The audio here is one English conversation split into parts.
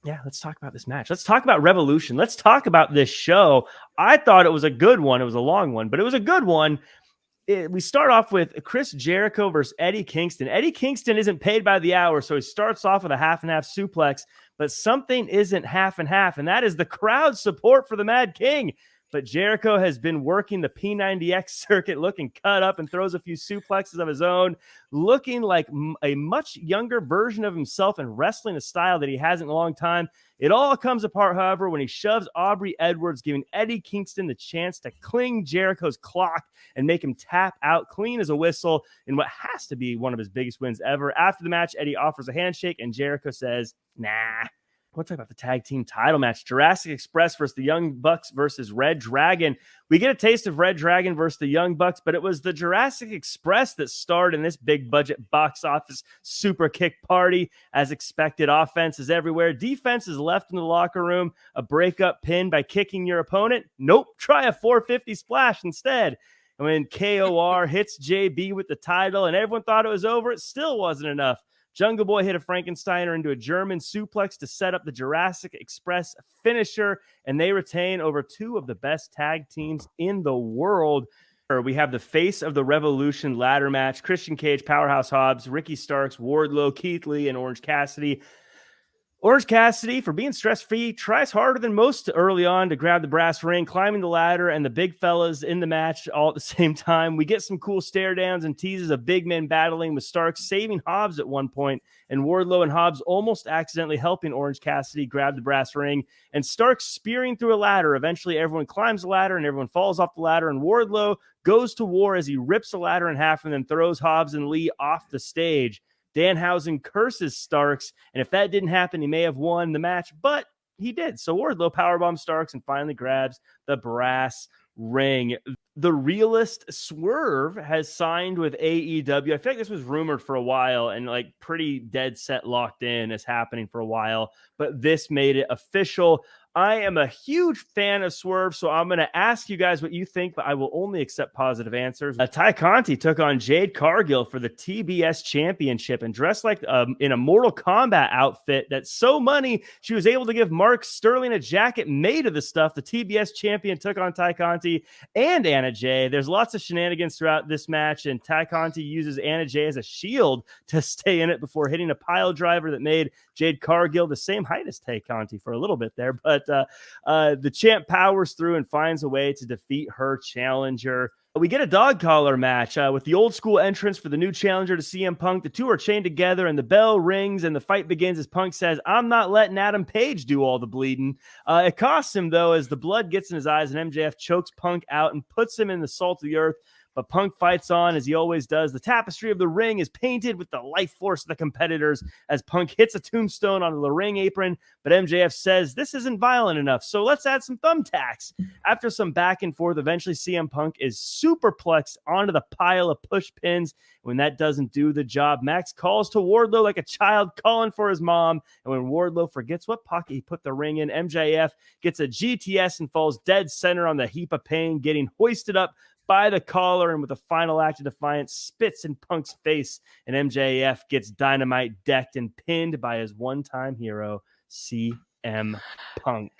Yeah, let's talk about this match. Let's talk about Revolution. Let's talk about this show. I thought it was a good one. It was a long one, but it was a good one. We start off with Chris Jericho versus Eddie Kingston. Eddie Kingston isn't paid by the hour, so he starts off with a half and half suplex, but something isn't half and half, and that is the crowd support for the Mad King. But Jericho has been working the P90X circuit, looking cut up, and throws a few suplexes of his own, looking like a much younger version of himself and wrestling a style that he hasn't in a long time. It all comes apart, however, when he shoves Aubrey Edwards, giving Eddie Kingston the chance to cling Jericho's clock and make him tap out clean as a whistle in what has to be one of his biggest wins ever. After the match, Eddie offers a handshake, and Jericho says, nah. We'll talk about the tag team title match. Jurassic Express versus the Young Bucks versus Red Dragon. We get a taste of Red Dragon versus the Young Bucks, but it was the Jurassic Express that starred in this big budget box office super kick party. As expected, offense is everywhere. Defense is left in the locker room. A breakup pin by kicking your opponent. Nope. Try a 450 splash instead. And when KOR hits JB with the title and everyone thought it was over, it still wasn't enough. Jungle Boy hit a Frankensteiner into a German suplex to set up the Jurassic Express finisher, and they retain over two of the best tag teams in the world. We have the face of the Revolution ladder match: Christian Cage, Powerhouse Hobbs, Ricky Starks, Wardlow, Keith Lee, and Orange Cassidy. Orange Cassidy, for being stress-free, tries harder than most early on to grab the brass ring, climbing the ladder, and the big fellas in the match all at the same time. We get some cool stare downs and teases of big men battling, with Starks saving Hobbs at one point, and Wardlow and Hobbs almost accidentally helping Orange Cassidy grab the brass ring, and Starks spearing through a ladder. Eventually, everyone climbs the ladder, and everyone falls off the ladder, and Wardlow goes to war as he rips the ladder in half and then throws Hobbs and Lee off the stage. Danhausen curses Starks, and if that didn't happen, he may have won the match, but he did. So Wardlow powerbombs Starks and finally grabs the brass ring. The Realist Swerve has signed with AEW. I feel like this was rumored for a while and like pretty dead set locked in as happening for a while, but this made it official. I am a huge fan of Swerve, so I'm going to ask you guys what you think, but I will only accept positive answers. Ty Conti took on Jade Cargill for the TBS Championship and dressed like in a Mortal Kombat outfit that's so money she was able to give Mark Sterling a jacket made of the stuff. The TBS champion took on Ty Conti and Anna Jay. There's lots of shenanigans throughout this match, and Ty Conti uses Anna Jay as a shield to stay in it before hitting a pile driver that made Jade Cargill the same height as Ty Conti for a little bit there, but the champ powers through and finds a way to defeat her challenger. We get a dog collar match with the old school entrance for the new challenger to CM Punk. The two are chained together and the bell rings and the fight begins as Punk says, I'm not letting Adam Page do all the bleeding. It costs him, though, as the blood gets in his eyes and MJF chokes Punk out and puts him in the salt of the earth. But Punk fights on as he always does. The tapestry of the ring is painted with the life force of the competitors as Punk hits a tombstone onto the ring apron. But MJF says this isn't violent enough, so let's add some thumbtacks. After some back and forth, eventually CM Punk is superplexed onto the pile of push pins. When that doesn't do the job, Max calls to Wardlow like a child calling for his mom. And when Wardlow forgets what pocket he put the ring in, MJF gets a GTS and falls dead center on the heap of pain, getting hoisted up by the collar, and with a final act of defiance, spits in Punk's face, and MJF gets Dynamite decked and pinned by his one-time hero, CM Punk.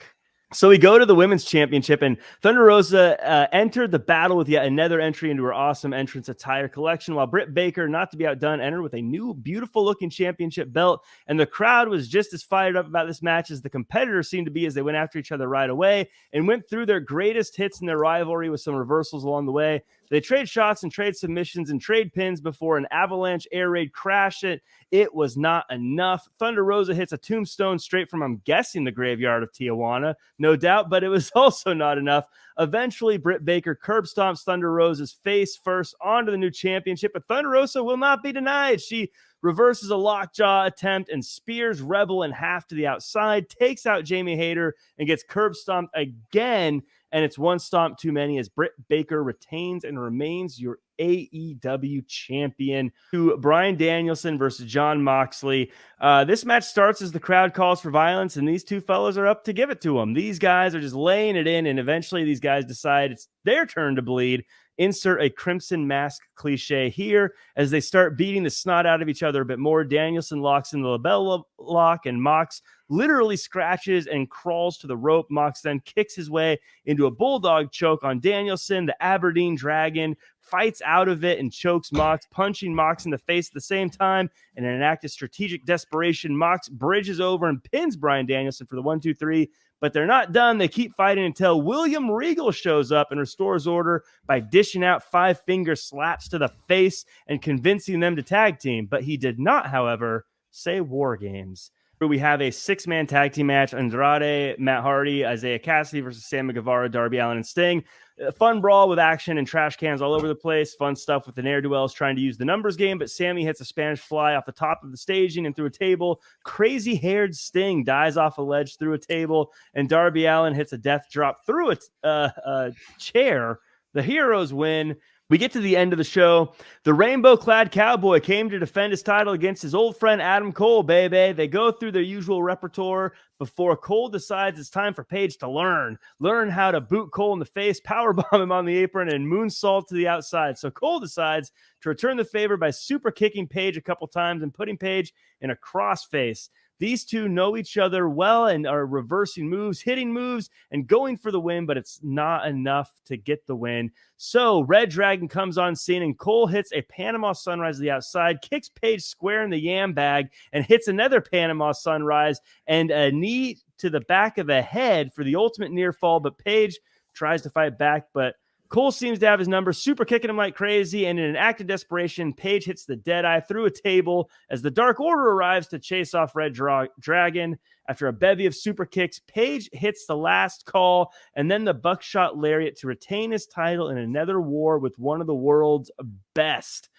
So we go to the Women's Championship, and Thunder Rosa entered the battle with yet another entry into her awesome entrance attire collection, while Britt Baker, not to be outdone, entered with a new, beautiful-looking championship belt, and the crowd was just as fired up about this match as the competitors seemed to be as they went after each other right away and went through their greatest hits in their rivalry with some reversals along the way. They trade shots and trade submissions and trade pins before an avalanche air raid crashed it. It was not enough. Thunder Rosa hits a tombstone straight from, I'm guessing, the graveyard of Tijuana, no doubt, but it was also not enough. Eventually, Britt Baker curb stomps Thunder Rosa's face first onto the new championship, but Thunder Rosa will not be denied. She reverses a lockjaw attempt and spears Rebel in half to the outside, takes out Jamie Hayter, and gets curb stomped again. And it's one stomp too many as Britt Baker retains and remains your AEW champion. To Bryan Danielson versus Jon Moxley. This match starts as the crowd calls for violence, and these two fellas are up to give it to them. These guys are just laying it in, and eventually these guys decide it's their turn to bleed. Insert a Crimson Mask cliche here as they start beating the snot out of each other a bit more. Danielson locks in the labella lock, and Mox literally scratches and crawls to the rope. Mox then kicks his way into a bulldog choke on Danielson. The Aberdeen Dragon fights out of it and chokes Mox, punching Mox in the face at the same time. And in an act of strategic desperation, Mox bridges over and pins Bryan Danielson for the 1-2-3. But they're not done. They keep fighting until William Regal shows up and restores order by dishing out 5-finger slaps to the face and convincing them to tag team. But he did not, however, say War Games. We have a 6-man tag team match: Andrade, Matt Hardy, Isaiah Cassidy versus Sammy Guevara, Darby Allin, and Sting. A fun brawl with action and trash cans all over the place. Fun stuff with the ne'er-do-wells trying to use the numbers game, but Sammy hits a Spanish fly off the top of the staging and through a table. Crazy-haired Sting dies off a ledge through a table, and Darby Allin hits a death drop through a chair. The Heroes win. We get to the end of the show. The rainbow-clad cowboy came to defend his title against his old friend Adam Cole, baby. They go through their usual repertoire before Cole decides it's time for Page to learn how to boot Cole in the face, powerbomb him on the apron, and moonsault to the outside. So Cole decides to return the favor by super kicking Page a couple times and putting Page in a crossface. These two know each other well and are reversing moves, hitting moves, and going for the win, but it's not enough to get the win. So Red Dragon comes on scene, and Cole hits a Panama Sunrise to the outside, kicks Page square in the yam bag, and hits another Panama Sunrise and a knee to the back of the head for the ultimate near fall, but Page tries to fight back, but Cole seems to have his number, super kicking him like crazy, and in an act of desperation, Page hits the Deadeye through a table as the Dark Order arrives to chase off Red Dragon. After a bevy of super kicks, Page hits the last call, and then the Buckshot Lariat to retain his title in another war with one of the world's best.